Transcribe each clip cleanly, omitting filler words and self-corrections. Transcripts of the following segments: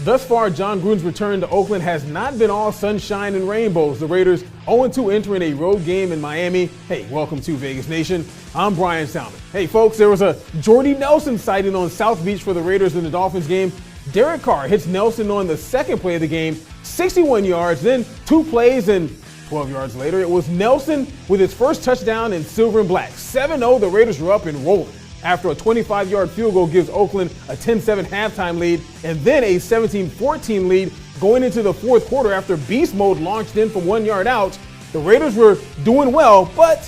Thus far, John Gruden's return to Oakland has not been all sunshine and rainbows. The Raiders 0-2 entering a road game in Miami. Hey, welcome to Vegas Nation. I'm Bryan Salmond. Hey, folks, there was a Jordy Nelson sighting on South Beach for the Raiders in the Dolphins game. Derek Carr hits Nelson on the second play of the game, 61 yards, then 2 plays, and 12 yards later, it was Nelson with his first touchdown in silver and black. 7-0, the Raiders were up and rolling after a 25-yard field goal gives Oakland a 10-7 halftime lead, and then a 17-14 lead going into the fourth quarter after beast mode launched in from 1 yard out. The Raiders were doing well, but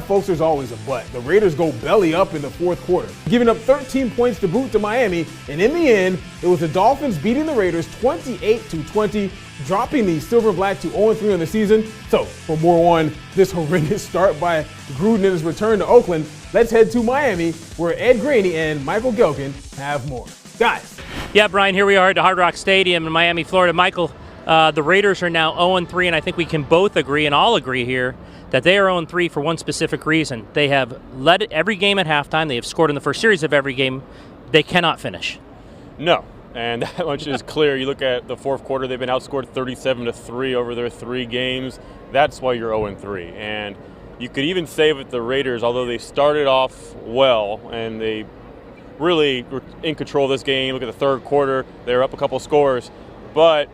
folks, there's always a but. The Raiders go belly up in the fourth quarter, giving up 13 points to boot to Miami, and in the end, it was the Dolphins beating the Raiders 28-20, dropping the Silver and Black to 0-3 on the season. So, for more on this horrendous start by Gruden and his return to Oakland, let's head to Miami, where Ed Graney and Michael Gehlken have more. Guys. Yeah, Brian, here we are at the Hard Rock Stadium in Miami, Florida. Michael, the Raiders are now 0-3, and I think we can both agree, and all agree here, that they are 0-3 for one specific reason. They have led every game at halftime. They have scored in the first series of every game. They cannot finish. No, and that much is clear. You look at the fourth quarter, they've been outscored 37-3 over their 3 games. That's why you're 0-3. And you could even say with the Raiders, although they started off well and they really were in control of this game. Look at the third quarter, they were up a couple scores. But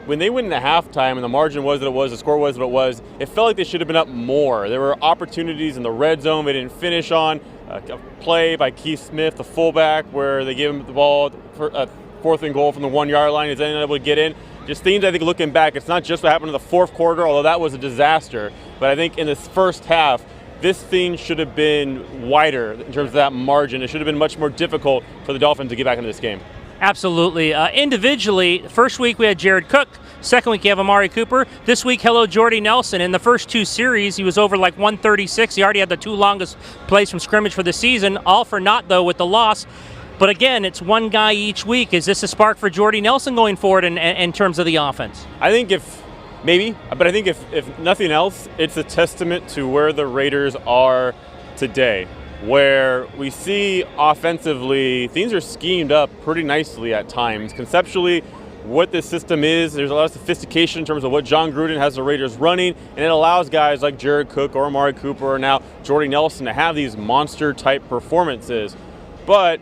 when they went into halftime and the margin was what it was, the score was what it was, it felt like they should have been up more. There were opportunities in the red zone they didn't finish on. A play by Keith Smith, the fullback, where they gave him the ball for a 4th and goal from the 1 yard line. He's unable to get in. Just things, I think, looking back, it's not just what happened in the fourth quarter, although that was a disaster. But I think in this first half, this thing should have been wider in terms of that margin. It should have been much more difficult for the Dolphins to get back into this game. Absolutely. Individually, first week we had Jared Cook. Second week you have Amari Cooper. This week, hello, Jordy Nelson. In the first 2 series, he was over like 136. He already had the 2 longest plays from scrimmage for the season. All for naught, though, with the loss. But again, it's one guy each week. Is this a spark for Jordy Nelson going forward in terms of the offense? I think if nothing else, it's a testament to where the Raiders are today, where we see offensively things are schemed up pretty nicely at times. Conceptually, what this system is, there's a lot of sophistication in terms of what John Gruden has the Raiders running, and it allows guys like Jared Cook or Amari Cooper or now Jordy Nelson to have these monster-type performances. But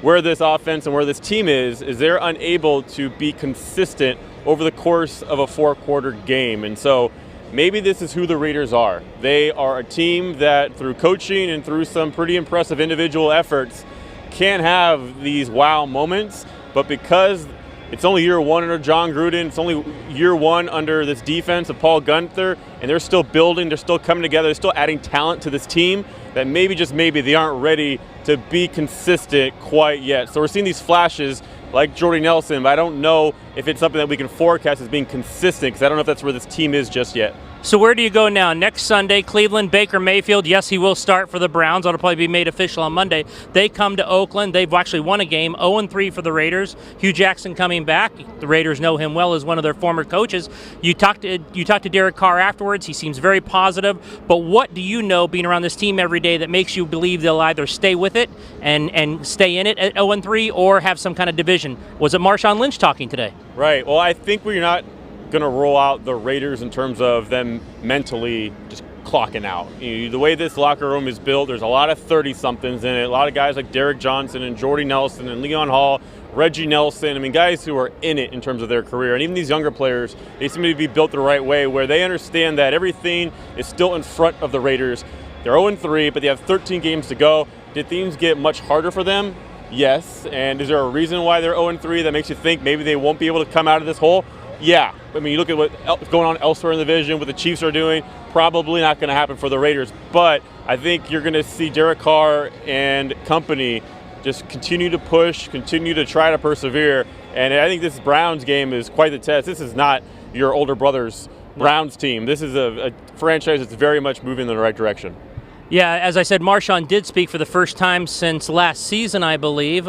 where this offense and where this team is they're unable to be consistent over the course of a 4-quarter game. And so maybe this is who the Raiders are. They are a team that through coaching and through some pretty impressive individual efforts can have these wow moments, but because it's only year 1 under John Gruden, it's only year 1 under this defense of Paul Gunther, and they're still building, they're still coming together, they're still adding talent to this team, that maybe, just maybe, they aren't ready to be consistent quite yet. So we're seeing these flashes like Jordy Nelson, but I don't know if it's something that we can forecast as being consistent, because I don't know if that's where this team is just yet. So where do you go now? Next Sunday, Cleveland, Baker Mayfield. Yes, he will start for the Browns. That'll probably be made official on Monday. They come to Oakland. They've actually won a game, 0-3 for the Raiders. Hugh Jackson coming back. The Raiders know him well as one of their former coaches. You talked to Derek Carr afterwards. He seems very positive. But what do you know, being around this team every day, that makes you believe they'll either stay with it and stay in it at 0-3 or have some kind of division? Was it MARSHAWN LYNCH talking today? Right. Well, I think we're not going to roll out the Raiders in terms of them mentally just clocking out. The way this locker room is built, there's a lot of 30-somethings in it, a lot of guys like Derek Johnson and Jordy Nelson and Leon Hall, Reggie Nelson, I mean, guys who are in it in terms of their career. And even these younger players, they seem to be built the right way, where they understand that everything is still in front of the Raiders. They're 0-3, but they have 13 games to go. Did things get much harder for them? Yes. And is there a reason why they're 0-3 that makes you think maybe they won't be able to come out of this hole? Yeah. I mean, you look at what's going on elsewhere in the division, what the Chiefs are doing, probably not going to happen for the Raiders. But I think you're going to see Derek Carr and company just continue to push, continue to try to persevere. And I think this Browns game is quite the test. This is not your older brother's Browns team. This is a franchise that's very much moving in the right direction. Yeah, as I said, MARSHAWN did speak for the first time since last season, I believe.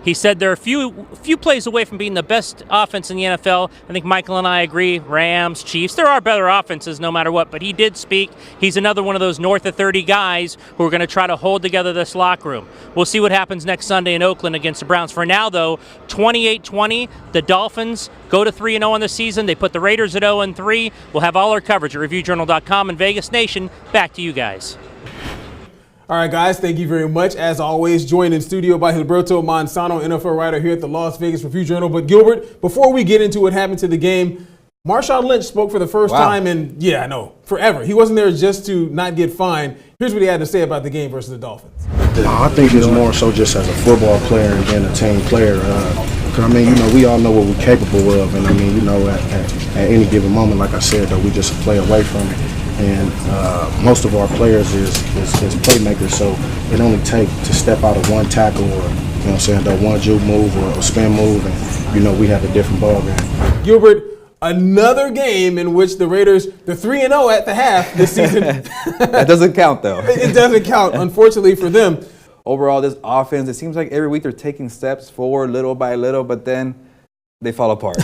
He said they're a few plays away from being the best offense in the NFL. I think Michael and I agree. Rams, Chiefs, there are better offenses no matter what. But he did speak. He's another one of those north of 30 guys who are going to try to hold together this locker room. We'll see what happens next Sunday in Oakland against the Browns. For now, though, 28-20, the Dolphins go to 3-0 on the season. They put the Raiders at 0-3. We'll have all our coverage at ReviewJournal.com and Vegas Nation. Back to you guys. All right, guys, thank you very much. As always, joined in studio by Gilberto Manzano, NFL writer here at the Las Vegas Review-Journal. But Gilbert, before we get into what happened to the game, MARSHAWN Lynch spoke for the first time in, I know, forever. He wasn't there just to not get fined. Here's what he had to say about the game versus the Dolphins. I think it's more so just as a football player than a team player. Because, I mean, we all know what we're capable of. And, I mean, at any given moment, like I said, though, we just play away from it. And most of our players is playmakers, so it only takes to step out of one tackle or, that one juke move or a spin move, and, we have a different ball game. Gilbert, another game in which the Raiders, they're 3-0 at the half this season. That doesn't count, though. It doesn't count, unfortunately for them. Overall, this offense, it seems like every week they're taking steps forward little by little, but then they fall apart.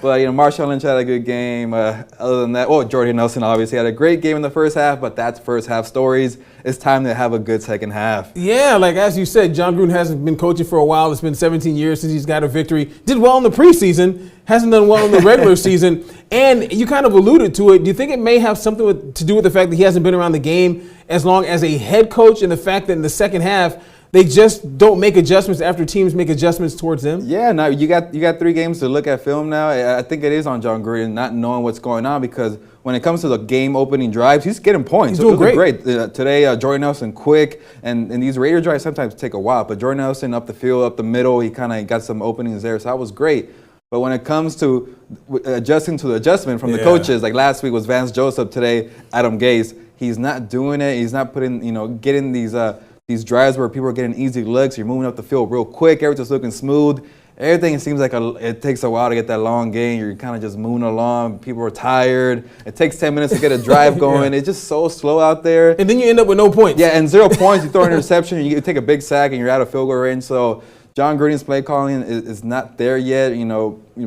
But, MARSHAWN Lynch had a good game. Other than that, Jordy Nelson obviously had a great game in the first half, but that's first half stories. It's time to have a good second half. Yeah, like as you said, John Gruden hasn't been coaching for a while. It's been 17 years since he's got a victory. Did well in the preseason, hasn't done well in the regular season. And you kind of alluded to it. Do you think it may have something to do with the fact that he hasn't been around the game as long as a head coach, and the fact that in the second half, they just don't make adjustments after teams make adjustments towards them? Yeah, now you got 3 games to look at film now. I think it is on John Gruden not knowing what's going on, because when it comes to the game opening drives, he's getting points. He's doing great. Today, Jordy Nelson quick, and these Raider drives sometimes take a while, but Jordy Nelson up the field, up the middle, he kind of got some openings there, so that was great. But when it comes to adjusting to the adjustment from the coaches, like last week was Vance Joseph, today Adam Gase, he's not doing it. He's not putting, getting these drives where people are getting easy looks. You're moving up the field real quick. Everything's looking smooth. Everything seems like it takes a while to get that long game. You're kind of just moving along. People are tired. It takes 10 minutes to get a drive going. It's just so slow out there. And then you end up with no points. Yeah, and 0 points. You throw an interception, you take a big sack, and you're out of field goal range. So John Gruden's play calling is not there yet.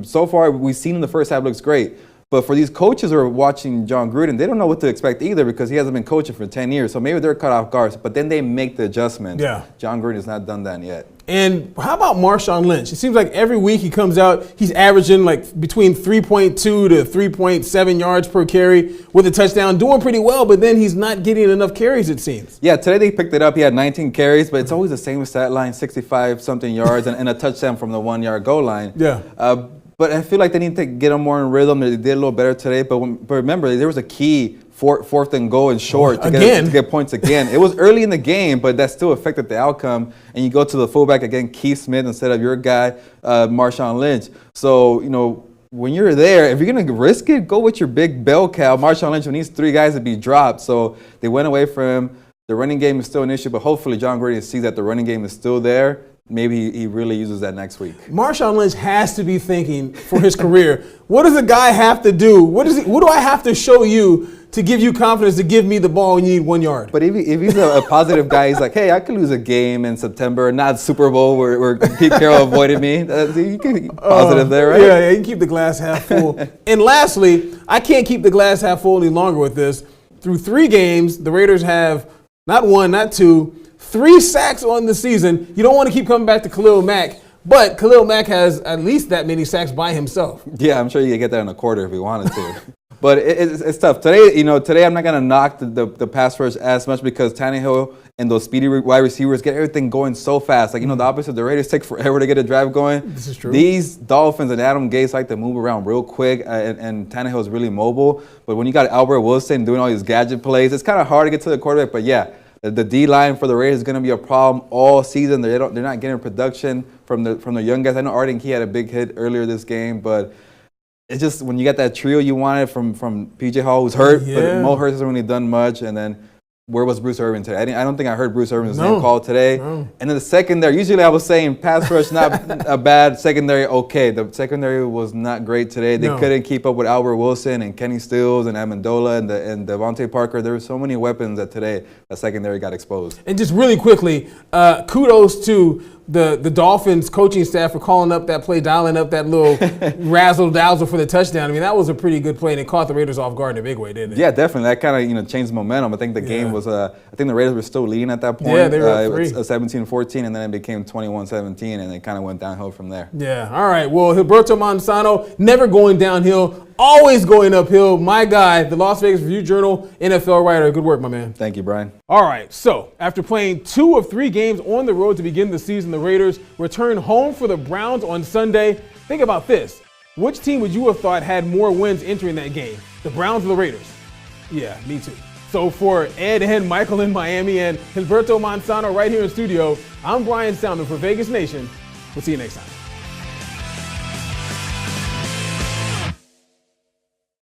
So far we've seen in the first half looks great. But for these coaches who are watching John Gruden, they don't know what to expect either, because he hasn't been coaching for 10 years. So maybe they're cut off guard, but then they make the adjustment. Yeah. John Gruden has not done that yet. And how about MARSHAWN Lynch? It seems like every week he comes out, he's averaging like between 3.2 to 3.7 yards per carry with a touchdown, doing pretty well, but then he's not getting enough carries, it seems. Yeah, today they picked it up. He had 19 carries, but it's always the same stat line, 65-something yards and a touchdown from the 1-yard goal line. Yeah. But I feel like they need to get them more in rhythm. They did a little better today. But remember, there was a key fourth and goal and short to get points again. It was early in the game, but that still affected the outcome. And you go to the fullback again, Keith Smith, instead of your guy, MARSHAWN Lynch. So, when you're there, if you're going to risk it, go with your big bell cow. MARSHAWN Lynch needs 3 guys to be dropped. So they went away from him. The running game is still an issue, but hopefully John Gruden sees that the running game is still there. Maybe he really uses that next week. MARSHAWN Lynch has to be thinking for his career, what does a guy have to do? What do I have to show you to give you confidence to give me the ball when you need 1 yard? But if he's a positive guy, he's like, hey, I could lose a game in September, not Super Bowl where Pete Carroll avoided me. You can be positive there, right? Yeah, you can keep the glass half full. And lastly, I can't keep the glass half full any longer with this. Through 3 games, the Raiders have not 1, not 2, 3 sacks on the season. You don't want to keep coming back to Khalil Mack, but Khalil Mack has at least that many sacks by himself. Yeah, I'm sure you could get that in a quarter if you wanted to. But it's tough. Today I'm not going to knock the pass rush as much, because Tannehill and those speedy wide receivers get everything going so fast. Like, the opposite, the Raiders take forever to get a drive going. This is true. These Dolphins and Adam Gase like to move around real quick, and Tannehill is really mobile. But when you got Albert Wilson doing all these gadget plays, it's kind of hard to get to the quarterback. But yeah, the D-line for the Raiders is going to be a problem all season. They're not getting production from the young guys. I know Arden Key had a big hit earlier this game, but it's just when you got that trio you wanted from P.J. Hall, who's hurt, but Mo Hurts hasn't really done much, and then where was Bruce Irvin today? I don't think I heard Bruce Irvin's name called today. And then the secondary, usually I was saying pass rush not a bad, secondary okay. The secondary was not great today. They couldn't keep up with Albert Wilson and Kenny Stills and Amendola and Devontae Parker. There were so many weapons that today the secondary got exposed. And just really quickly, kudos to the Dolphins coaching staff for calling up that play, dialing up that little razzle-dazzle for the touchdown. I mean, that was a pretty good play, and it caught the Raiders off guard in a big way, didn't it? Yeah, definitely. That kind of changed momentum. I think the game was, I think the Raiders were still leading at that point. Yeah, they were up 3. It was 17-14, and then it became 21-17, and it kind of went downhill from there. Yeah, all right. Well, Gilberto Manzano, never going downhill, always going uphill. My guy, the Las Vegas Review-Journal NFL writer. Good work, my man. Thank you, Brian. All right, so after playing 2 of 3 games on the road to begin the season, the Raiders return home for the Browns on Sunday. Think about this. Which team would you have thought had more wins entering that game? The Browns or the Raiders? Yeah, me too. So for Ed and Michael in Miami and Gilberto Manzano right here in studio, I'm Bryan Salmond for Vegas Nation. We'll see you next time.